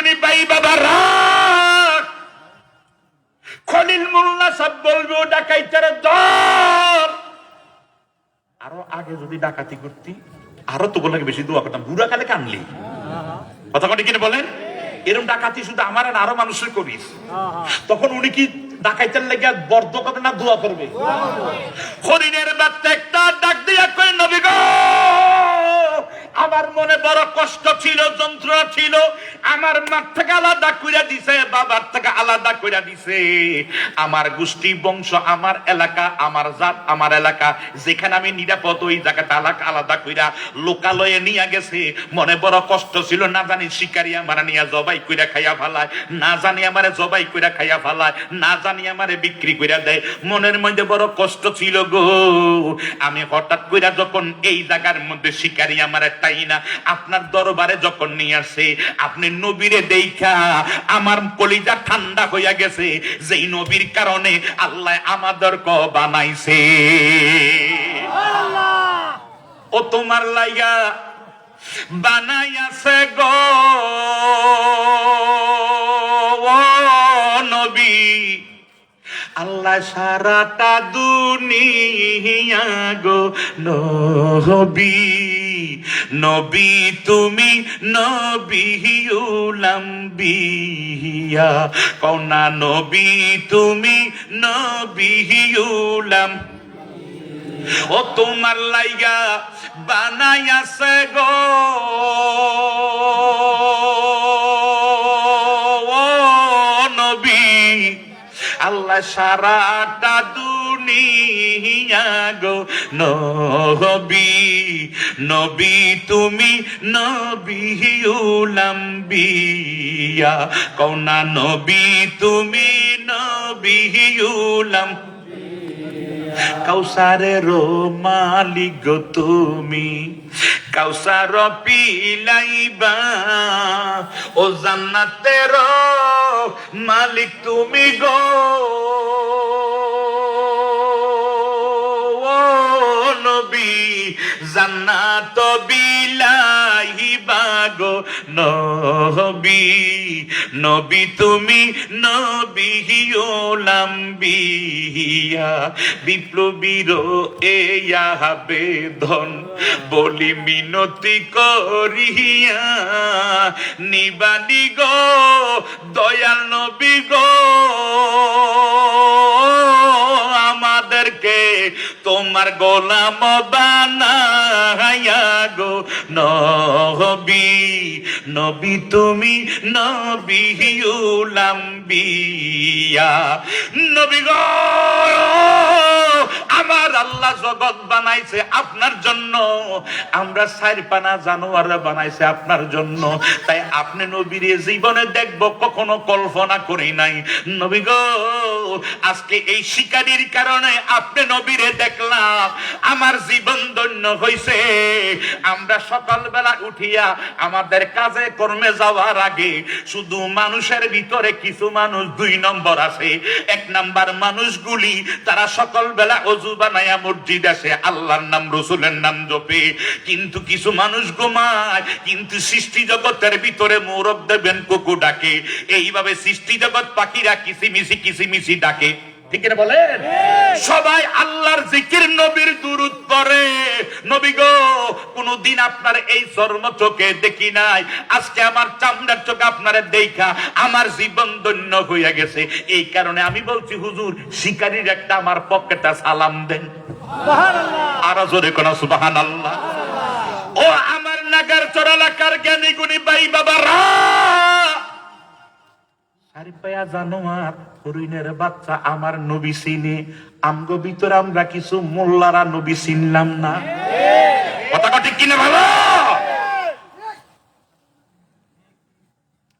গুণী ভাই বাবারা, খলিল মোল্লা সব বলবে ও ডাকাইতের দল। আরো আগে যদি ডাকাতি করতি আরো তো বলে বেশি দোয়া করতাম। বুড়া কালে কানলি কথা কটি কিনে বলেন, এরকম ডাকাতি শুধু আমার আর আরো মানুষের করিস, তখন উনি কি ডাকাইতের লেগে বর্দ করবে না দোয়া করবে? হরিণের বাচ্চা একটা ডাক দিয়া কই, নবী গো আমার মনে বড় কষ্ট ছিল, যন্ত্রণা ছিল, আমার মার থেকে আলাদা কইরা দিছে, বাবার থেকে আলাদা কইরা দিছে, আমার গোষ্ঠী বংশ, আমার এলাকা, আমার জাত, আমার এলাকা, যেখানে আমি নিরাপদ ওই জায়গাটা আলাদা কইরা লোকালয়ে নিয়ে গেছে। মনে বড় কষ্ট ছিল, না জানি শিকারি আমার নিয়ে জবাই কইরা খাইয়া ফেলায়, না জানি আমারে জবাই কইরা খাইয়া ফেলায়, না জানি আমারে বিক্রি কইরা দেয়। মনের মধ্যে বড় কষ্ট ছিল গো। আমি হঠাৎ কইরা যখন এই জায়গার মধ্যে শিকারি আমার তাই না আপনার দরবারে যখন নিয়ে আসে, আপনি নবীরে দেইখা আমার কলিজা ঠান্ডা হইয়া গেছে, যেই নবীর কারণে আল্লাহ আমাদের ক বানাইছে। ও তোমার লাইগা বানাইয়াছে গো নবী আল্লাহ সারাটা দুনিয়া গো নবী, নবী তুমি নবী উলাম্বিয়া, কওনা নবী তুমি নবী উলাম। ও তোমার লাইগা বানাইয়াছে গো নবী আল্লাহ সারাটা দুনিয়া গো নবী, নবী তুমি নবী উলাম্বিয়া, কওনা নবী তুমি নবী উলাম। কাউসারের মালিক গো তুমি, কাউসার পিলাইবা, ও জান্নাতের মালিক তুমি গো নবী, জান্নাত বিলাইবা গো নবী, নবী তুমি নবী উলাম্বিয়া। বিপ্লবীর এই আবেদন বলি মিনতি করিয়া, নিবানি গো দয়াল নবী গো আমাদেরকে তোমার গোলাম বানায়া গো নবী, নবী তুমি নবী উলাম্বিয়া। নবী গো আমার আল্লাহ জগৎ বানাইছে আপনার জন্য, আমরা চারপানা জানোয়ার বানাইছে আপনার জন্য, তাই আপনি নবীর জীবনে দেখব কখনো কল্পনা করি নাই। নবী গো আজকে এই শিকারির কারণে আপনি নবীরে দেখলাম, আমার জীবন ধন্য হইছে। আমরা সকালবেলা উঠিয়া আমাদের কাজে কর্মে যাওয়ার আগে শুধু মানুষের ভিতরে কিছু মানুষ দুই নম্বর আছে। এক নাম্বার মানুষগুলি তারা সকালবেলা অজু বানায়া মসজিদ আসে, আল্লাহর নাম রসুলের নাম জপে, কিন্তু কিছু মানুষ ঘুমায়, কিন্তু সৃষ্টি জগতের ভিতরে মৌরব দেবেন কুকু ডাকে, এইভাবে সৃষ্টি জগৎ পাখিরা কিসিমিসি কিসিমিসি ডাকে। ঠিক না বলেন? সবাই আল্লাহর জিকির নবীর দুরূদ পড়ে। নবী গো কোনদিন আপনার এই চর্ম চোখে দেখি নাই, আজকে আমার চামড়ার চোখে আপনারে দেখা আমার জীবন ধন্য হইয়া গেছে। এই কারণে আমি বলছি হুজুর শিকারীর একটা আমার পকেটে সালাম দেন। আরো জোরে কোন সুবহানাল্লাহ। ও আমার নাগার চর এলাকার জ্ঞানী গুণী ভাই বাবারা, সারিপায়া জানোয়ার হরিণের বাচ্চা আমার নবী চিনে, আমগো ভিতরে আমরা কিছু মোল্লারা নবী চিনলাম না। কথা ঠিক কিনা ভালো?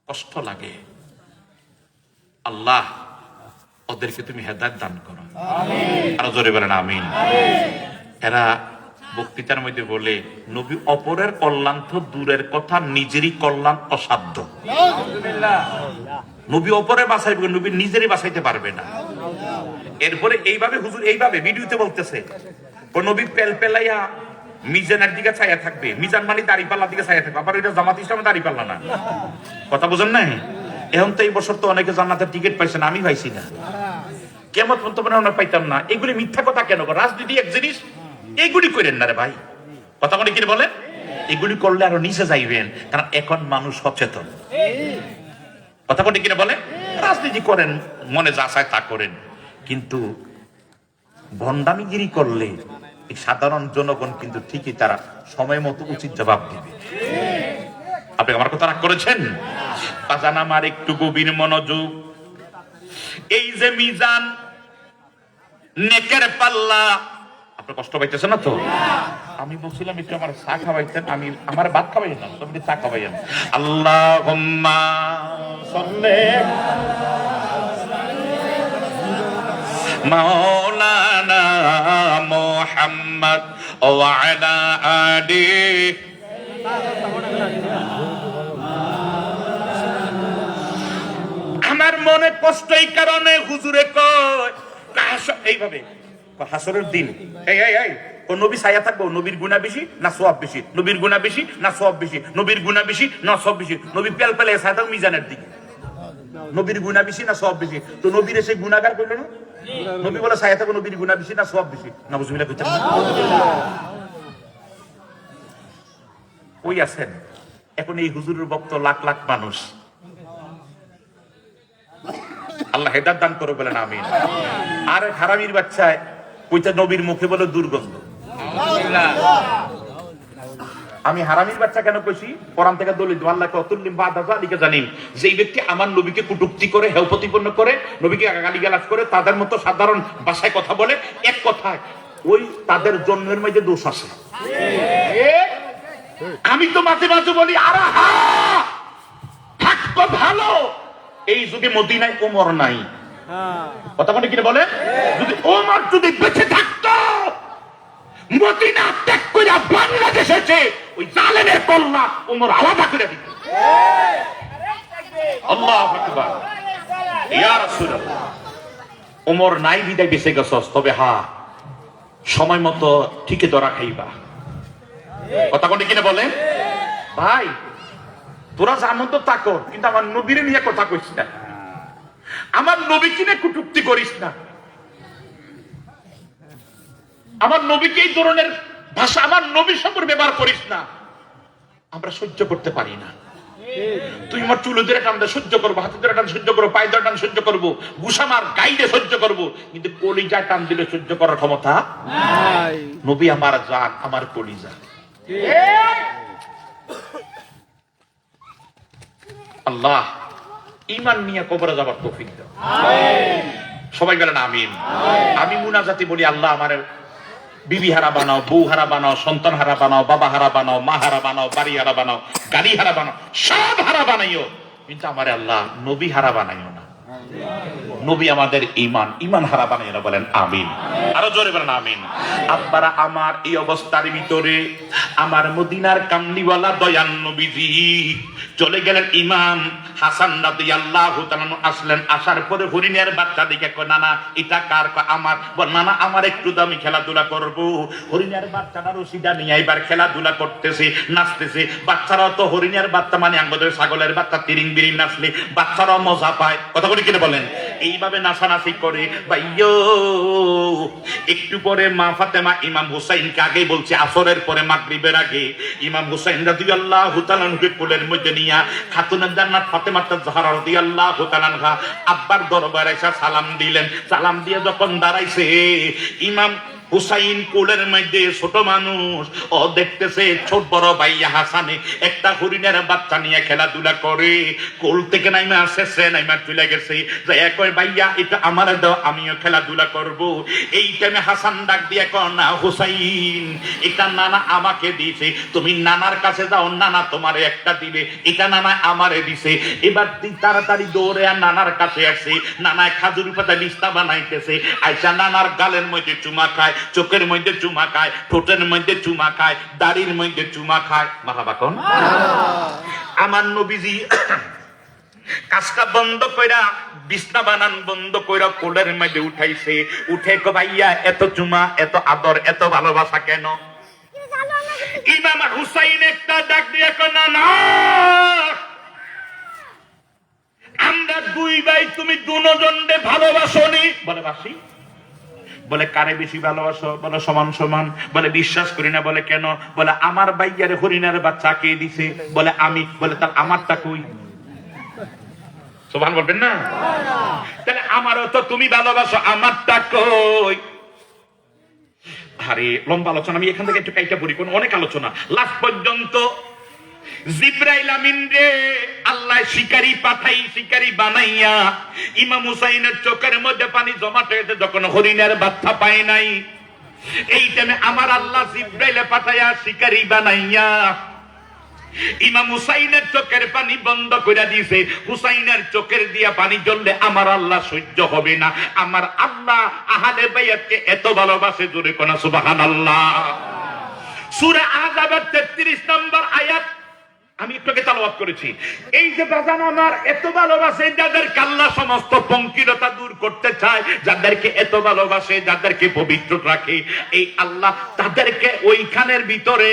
কষ্ট লাগে। আল্লাহ ওদেরকে তুমি হেদায়েত দান করো, আরো জোরে বলেন আমিন। এরা বক্তৃতার মধ্যে বলে নবী অপরের কল্যাণ তো দূরের কথা, নিজেরই কল্যাণ অসাধ্য। নবী অপরে বাঁচাইবে, নবী নিজেরই বাঁচাইতে পারবে না। এরপরে এইভাবে হুজুর এইভাবে ভিডিওতে বলতেছে, নবী পেল পেলাইয়া মিজানের দিকে ছায়া থাকবে, মিজান মানে দাড়ি পাল্লার দিকে ছায়া থাকবে, আবার এটা জামাত ইসলামে দাড়ি পাল্লা না। কথা বুঝেন নাই? এখন তো এই বছর তো অনেকে জান্নাতের টিকিট পাইছেন, আমি পাইছি না, কেমন পর্যন্ত আমরা পাইতাম না। এগুলি মিথ্যা কথা কেন? রাজনীতি এক জিনিস, এইগুলি করেন না রে ভাই। কথা বলে কি বলেন? এগুলি করলে আরো নিচে যাইবেন, কারণ এখন মানুষ সচেতন। কথা বলে কিনা বলে, রাজনীতি করেন, মনে যা চায় তা করেন, কিন্তু ভণ্ডামিগিরি করলে এই সাধারণ জনগণ কিন্তু ঠিকই তারা সময় মতো উচিত জবাব দিবে। আপনি আমার কথা রাগ করেছেন? বাজান আমার একটু গভীর মনোযোগ। এই যে মিজান, নেকের পাল্লা, আপনি কষ্ট পাইতেছেন না তো? আমি বলছিলাম একটু আমার চা খাওয়াইতেন, আমি আমার ভাত খাওয়াই না, তুমি চা খাওয়াইন। আল্লাহুম্মা সাল্লি মাওলানা মুহাম্মদ ওয়া আলা আলিহি। আমার মনে কষ্ট এই কারণে হুজুরে কয় এইভাবে, হাসরের দিন ও নবী ছায়া থাকবো, নবীর গুনাহ বেশি না সওয়াব বেশি, নবীর গুনাহ বেশি না সওয়াব বেশি, নবীর গুনাহ বেশি না সওয়াব বেশি, নবী পেল পেলে ছায়া থাকবে মিজানের দিকে, নবীর গুনাহ বেশি না সওয়াব বেশি। তো নবীর এসে গুনাহগার কইল না, নবী বলে ছায়া থাকবো, নবীর গুনাহ বেশি না সওয়াব বেশি, নাউজুবিল্লাহ কইতেন। ওই আছেন এখন এই হুজুরের ভক্ত লাখ লাখ মানুষ, আল্লাহ হেদায়েত দান করে বলেন আমিন। আর হারামির বাচ্চায় কইতে নবীর মুখে বলে দুর্গন্ধ। আমি হারামির বাচ্চা কেন কইছি? কোরআন থেকে দলিল, আল্লাহকে অতুল্লিম বাদা যালিকা জানিম, যেই ব্যক্তি আমার নবীকে কটূক্তি করে, হেয় প্রতিপন্ন করে, নবীকে গালিগালাজ করে, তাদের মতো সাধারণ ভাষায় কথা বলে, এক কথায় ওই তাদের জন্মের মধ্যে দোষ আছে। আমি তো মাঝে মাঝে বলি আরে হা থাকতো ভালো এই যুগে মদিনায় ওমর নাই। কথা মানে কি বলে, যদি ওমর যদি বেঁচে থাকতো, মদিনা ত্যাগ করে বাংলাদেশে এসে ওই জালেমের কল্লা ওমর আলাদা করে দিত। আল্লাহু আকবার, ইয়া রাসূলুল্লাহ। ওমর নাই বিদায় বেঁচে গেছস, তবে হ্যাঁ সময় মতো ঠিকই ধরা খাইবা। কথা কোনটা কিনে বলেন ভাই, তোরা যেমন তো তা কর, কিন্তু আমার নবীরে নিয়ে কথা কইস না, আমার নবী কিনে কটূক্তি করিস না, আমার নবীকে এই ধরনের ভাষা আমার নবীর সম্পর্কে ব্যবহার করিস না। আমরা সহ্য করতে পারি না। তুই আমার চুলো ধরে টানতে সহ্য করবো, হাতে ধরে টান সহ্য করবো, পায়ে ধরে টান সহ্য করবো, গুসামার গাইডে সহ্য করবো, কিন্তু কলিজা টান দিলে সহ্য করার ক্ষমতা নাই। নবী আমার জান, আমার কলিজা। আল্লাহ ঈমান নিয়ে কবরে যাবার তৌফিক দাও, সবাই বলেন আমিন। আমি মুনাজাতি বলি, আল্লাহ আমার বিবি হারা বানাও, বউ হারা বানাও, সন্তান হারা বানাও, বাবা হারা বানাও, মা হারা বানাও, বাড়ি হারা বানাও, গাড়ি হারা বানাও, সব হারা বানাইও, কিন্তু আমার আল্লাহ নবী হারা বানাইও না। নবী আমাদের ঈমান, ঈমান হারা বানাইও না, বলেন আমিন। আরো জোরে বলেন আমিন। আব্বারা আমার এই অবস্থার ভিতরে আমার মদিনার কামলিওয়ালা দয়ান নবীজি চলে গেলেন। ইমাম হাসান রাদিয়াল্লাহু তাআলা আসলেন, আসার পরে হরিণের বাচ্চা দিকে কয়, নানা এটা কার? আমার। বল নানা আমার একটু দামি খেলাধুলা করব। হরিণের বাচ্চাটা রশিদা নিয়ে এবার খেলাধুলা করতেছে, নাচতেছে। বাচ্চারাও তো হরিণের বাচ্চা মানে আমাদের ছাগলের বাচ্চা তিরিং বিরিং নাচলে বাচ্চারাও মজা পায়। কথা বলি কিনে বলেন, এইভাবে নাচানাচি করে ভাইয়ো। একটু পরে মা ফাতেমা ইমাম হুসাইনকে, আগেই বলছে আসরের পরে মাগরিবের আগে, ইমাম হুসাইন রাদিয়াল্লাহু তাআলা কোলের মধ্যে নিয়া খাতুনে জান্নাত ফাতেমা জাহরা রাদিয়াল্লাহু তাআলা আব্বার দরবারে এসে সালাম দিলেন। সালাম দিয়ে যখন দাঁড়াইছে, ইমাম হুসাইন কোলের মধ্যে, ছোট মানুষ ও দেখতেছে ছোট বড় ভাইয়া হাসানে একটা হরিণের বাচ্চা নিয়ে খেলাধুলা করে। কোল থেকে নাইমা আসছে, নাইমা চলে গেছে, যে কয় ভাইয়া এটা আমার দাও, আমিও খেলাধুলা করব। এই টাইমে হাসান ডাক দিয়ে কয়, না হুসাইন এটা নানা আমাকে দিয়েছে, তুমি নানার কাছে যাও, নানা তোমারে একটা দিবে, এটা নানা আমারে দিছে। এবার তাড়াতাড়ি দৌড়ে আর নানার কাছে আসে। নানা খাজুর পাতা লিস্তা বানাইতেছে, আইসা নানার গালের মধ্যে চুমা খায়, চোখের মধ্যে চুমা খায়, ঠোঁটের মধ্যে চুমা খায়, দাড়ির মধ্যে চুমা খায়। মারহাবা কোন? আমার নবীজি কাজটা বন্ধ কইরা, বিছনা বানান বন্ধ কইরা কোলের মধ্যে উঠাইছে। উঠে কো ভাইয়া এত চুমা, এত আদর, এত ভালোবাসা কেন? ইমাম হুসাইন একটা ডাক দিয়ে না না, আমরা দুই ভাই, তুমি দুজনকে ভালোবাসোনি? বলে বাসি। বলে কারে বেশি ভালোবাসো? বলে সমান সমান। বলে বিশ্বাস করি না। বলে কেন? বলে আমার ভাইয়ারে হরিণের বাচ্চা কে দিছে? বলে আমি। বলে তার আমারটা কই? সুবহান বলবেন না? তাহলে আমারও তো তুমি ভালোবাসো, আমারটা কই? আরে লম্বা আলোচনা, আমি এখান থেকে একটু কাইটা পড়ি, কোন অনেক আলোচনা। লাস্ট পর্যন্ত জিব্রাইল আমিন রে আল্লাহ শিকারি পাঠাই, শিকারি বানাইয়া ইমাম হুসাইনের চোখের মধ্যে পানি জমাট হয়েছে, যখন হরিণের বাচ্চা পায় নাই, এই টাইমে আমার আল্লাহ জিব্রাইলে পাঠাইয়া শিকারি বানাইয়া ইমাম হুসাইনের চোখের পানি বন্ধ করে দিয়েছে। হুসাইনের চোখের দিয়া পানি জ্বললে আমার আল্লাহ সহ্য হবে না। আমার আল্লাহ আহলে বাইতকে এত ভালোবাসে, জোরে কোন সুবহানাল্লাহ। সূরা আহজাবের 33 নম্বর আয়াত আমি একটু তেলাওয়াত করেছি। এই যে বাজান আমার এত ভালোবাসে, যাদেরকে আল্লাহ সমস্ত পঙ্কিলতা দূর করতে চায়, যাদেরকে এত ভালোবাসে, যাদেরকে পবিত্র রাখে, এই আল্লাহ তাদেরকে ওইখানের ভিতরে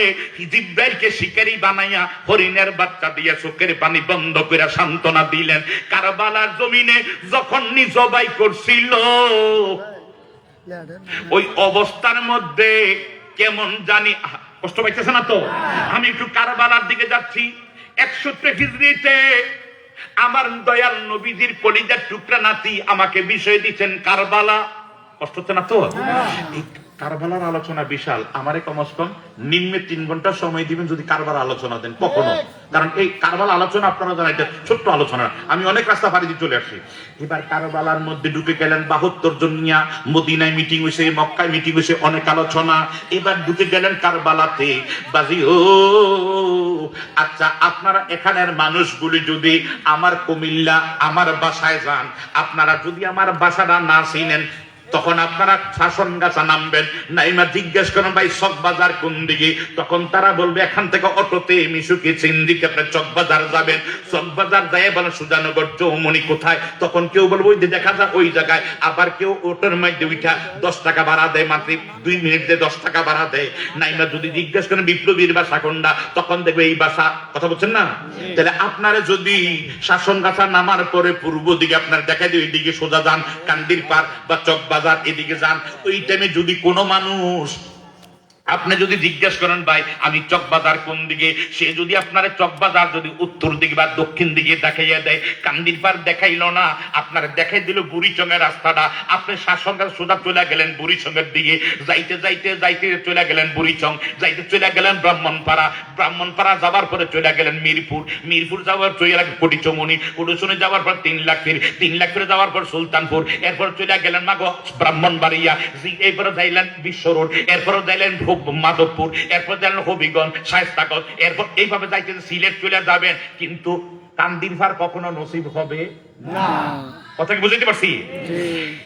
জিব্রাইলকে শিকারী বানাইয়া হরিণের বাচ্চা দিয়ে চোখের পানি বন্ধ করে সান্ত্বনা দিলেন। কারবালার জমিনে যখন নিজবাই করছিল, ওই অবস্থার মধ্যে কেমন জানি কষ্ট পাইতেছে না তো? আমি একটু কারবালার দিকে যাচ্ছি। 100 হিজরিতে আমার দয়াল নবীজির কলিজার টুকরা নাতি আমাকে বিষয় দিচ্ছেন কারবালা। কষ্ট হচ্ছে না তো? কারবালার আলোচনা বিশাল। আমারে কমস কম নিম্নে 3 ঘন্টা সময় দিবেন যদি কারবালার আলোচনা দেন কখনো, কারণ এই কারবালা আলোচনা আপনারা জানেন এটা ছোট্ট আলোচনা, আমি অনেক রাস্তা পাড়ি দিয়ে চলে আসছি। এবার কারবালার মধ্যে ঢুকে গেলেন 72 জন নিয়া, মদিনায় মিটিং হয়েছে, মক্কায় মিটিং হয়েছে, অনেক আলোচনা। এবার ঢুকে গেলেন কারবালাতে। বাজি ও আচ্ছা, আপনারা এখানের মানুষগুলি যদি আমার কুমিল্লা আমার বাসায় যান, আপনারা যদি আমার বাসাটা না চিনেন, তখন আপনারা শাসন গাছা নামবেন, নাইমা জিজ্ঞেস করেন ভাই চকবাজার কোন দিকে, তখন তারা বলবে এখান থেকে অটোতে মিশুকে চিন্দিতে আপনি চকবাজার যাবেন। চকবাজার যায় বলে সুজানগর চৌমনি কোথায়, তখন কেউ বলবে ওই যে দেখা যায় ওই জায়গায়। আবার কেউ অটোর মধ্যে উঠা 10 টাকা ভাড়া দেয়, মাত্র 2 মিনিট দিয়ে 10 টাকা ভাড়া দেয়। নাইমা যদি জিজ্ঞেস করেন বিপ্লবীর বাসা কোনটা, তখন দেখবে এই বাসা। কথা বলছেন না? তাহলে আপনারা যদি শাসন গাছা নামার পরে পূর্ব দিকে আপনার দেখা দিয়ে ওই দিকে সোজা যান, কান্দির পার বা চকবাজার এদিকে যান, ওই টাইমে যদি কোনো মানুষ আপনি যদি জিজ্ঞেস করেন ভাই আমি চকবাজার কোন দিকে, সে যদি আপনার চকবাজার যদি উত্তর দিকে বা দক্ষিণ দিকে দেখাইয়া দেয়, কান্দির পার দেখাইলো না, আপনার দেখাই দিল বুড়িচঙ্গের রাস্তাটা, আপনি শাসনগার সোজা চলে গেলেন বুড়িচঙ্গের দিকে, যাইতে যাইতে যাইতে চলে গেলেন বুড়িচং, যাইতে চলে গেলেন ব্রাহ্মণপাড়া, ব্রাহ্মণপাড়া যাওয়ার পরে চলে গেলেন মিরপুর, মিরপুর যাওয়ার চলে গেলেন কোটিচমনি, কোটিচমনি যাওয়ার পর 3 লাখ ফির, 3 লাখ ফিরে যাওয়ার পর সুলতানপুর, এরপর চলে গেলেন মাগো ব্রাহ্মণবাড়িয়া, এরপরে যাইলেন বিশ্ব রোড, এরপর যাইলেন মাধবপুর, এরপর যাইলেন হবিগঞ্জ, শায়েস্তাগঞ্জ, এরপর এইভাবে যাইতে সিলেট চলে যাবেন। কিন্তু কান্দির ভার কখনো নসিব হবে না। কথা কি বুঝতে পারছি?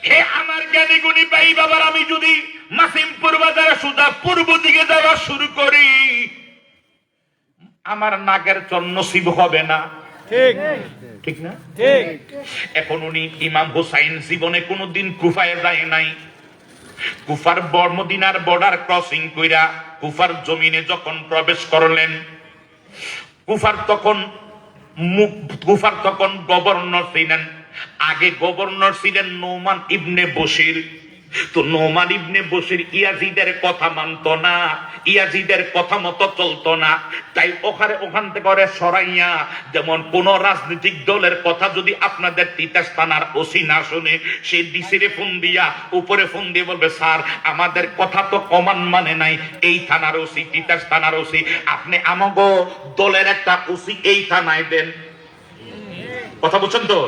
হে আমার জ্ঞানী গুণী ভাই বাবার, আমি যদি মাসিমপুর বাজারে সুদা পূর্ব দিকে যাওয়া শুরু করি, আমার নাগের চর নসিব হবে না। ঠিক ঠিক না? ঠিক। এখন উনি ইমাম হুসাইন জীবনে কোনোদিন কুফায় যায় নাই। কুফার মদিনার বর্ডার ক্রসিং কইরা কুফার জমিনে যখন প্রবেশ করলেন, কুফার তখন গভর্নর ছিলেন। আগে গভর্নর ছিলেন নোমান ইবনে বশির। তো নোমান ইবনে বশির ইয়াজিদের কথা মানত না, ইয়াজিদের কথা মতো চলতো না। তাই ওখান থেকে ওরে সরাইয়া, যেমন কোন রাজনৈতিক দলের কথা যদি আপনাদের তিতাস থানার ওসি না শুনে, সে ডিসিরে ফোন দিয়া উপরে ফোন দিয়ে বলবে স্যার আমাদের কথা তো কমান মানে নাই, এই থানার ওসি তিতাস থানার ওসি, আপনি আমাগো দলের একটা ওসি এই থানায় দেন। কথা বলছেন তো?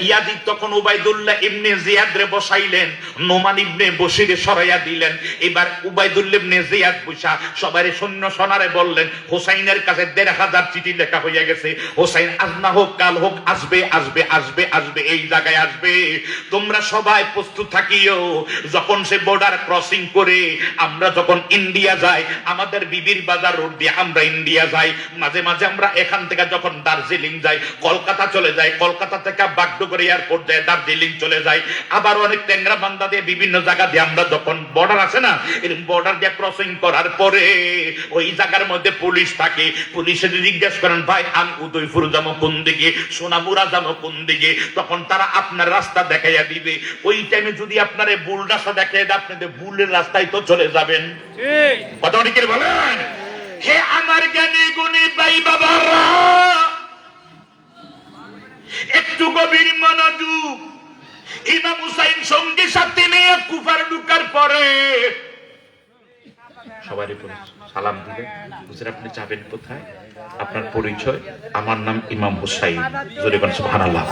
ইয়াজিদ তখন উবাইদুল্লাহ ইবনে জিয়াদ রে বসাইলেন, নোমান ইবনে বশিরে সরাইয়া দিলেন। এবার উবাইদুল্লাহ ইবনে জিয়াদ বসা সবারে সৈন্য সোনারে বললেন, হোসাইনের কাছে ১৫০০ চিঠি লেখা হয়ে গেছে, হোসাইন আজ না হোক কাল হোক আসবে আসবে আসবে আসবে, এই জায়গায় আসবে, তোমরা সবাই প্রস্তুত থাকিও। যখন সে বর্ডার ক্রসিং করে আমরা যখন ইন্ডিয়া যাই, আমাদের বিবির বাজার রোড দিয়ে আমরা ইন্ডিয়া যাই, মাঝে মাঝে আমরা এখান থেকে যখন দার্জিলিং যাই, কলকাতা চলে যাই, যায়, কলকাতা থেকে বাগড করে এয়ারপোর্ট যায়, দার্জিলিং চলে যায়, আবার অনেক ট্যাংরা বান্দা দিয়ে বিভিন্ন জায়গা দিয়ে আমরা যখন বর্ডার আছে না, এরকম বর্ডার দিয়ে ক্রসিং করার পরে ওই জায়গার মধ্যে পুলিশ থাকে, পুলিশে জিজ্ঞেস করেন ভাই আমি উদয়পুর যাবো কোন দিকে, সোনামুড়া যাবো কোন দিকে, তখন তারা আপনার রাস্তা দেখাইয়া দিবে। ওই টাইমে যদি আপনার ভুল রাস্তা দেখাই দেয়, আপনাদের ভুলের রাস্তায় তো চলে যাবেন। কথা ঠিক বলেন? হে আমার জ্ঞানী গুণী ভাই বাবারা, একটু গভীর মনোযোগ। ইমাম হুসাইন সঙ্গে সাথে নিয়ে কুফার ঢুকার পরে সবাই সালাম দিলেন, বুঝলেন আপনি যাবেন কোথায়, আপনার পরিচয়, আমার নাম ইমাম হুসাইন, জোরে বলেন সুবহানাল্লাহ,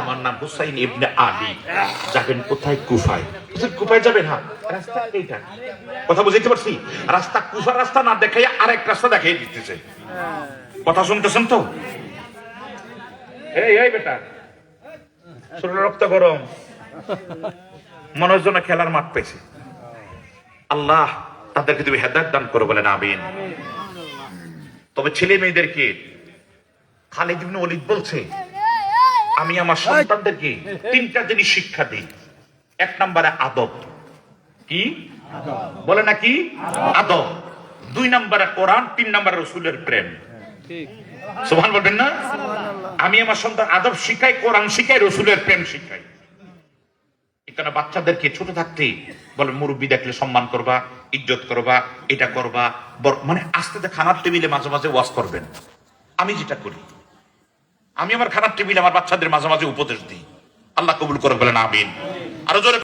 আমার নাম হুসাইন ইবনে আলী, যাবেন কোথায়, কুফায়। কুফায় যাবেন? হ্যাঁ, রাস্তা এইটা। কথা বুঝতে পারছি? রাস্তা কুফার রাস্তা না দেখাই আরেক রাস্তা দেখাই দিতেছে। কথা শুনতেছেন তো? এই বেটা, শরীরে রক্ত গরম, মনের জন্য খেলার মাঠ পেয়েছে। আল্লাহ তাদেরকে তুমি হেদায়েত দান করো, বলেন আমিন। তবে ছেলে মেয়েদেরকে খালিদ ইবনে ওলীদ বলছে, আমি আমার সন্তানদেরকে তিনটা জিনিস শিক্ষা দিই। এক নম্বরে আদব। কি বলে না? কি আদব। দুই নম্বরে কোরআন, তিন নম্বরে রাসূলের প্রেম। সুবহান বলবেন না? আমি আমার সন্তান আদব শিখাই, কোরআন শিখাই, রাসূলের প্রেম শিখাই। এখানে বাচ্চাদেরকে ছোট থাকতে বলে মুরব্বী দেখলে সম্মান করবা, ইজ্জত করবা, এটা করবা, মানে আস্তে আস্তে খানার টেবিলে মাঝে মাঝে ওয়াজ করবেন। আমি যেটা করি, আমি আমার খানার টেবিলে আমার বাচ্চাদের মাঝে মাঝে উপদেশ দিই। আল্লাহ কবুল করে, বলেন আমিন। আরো জোরে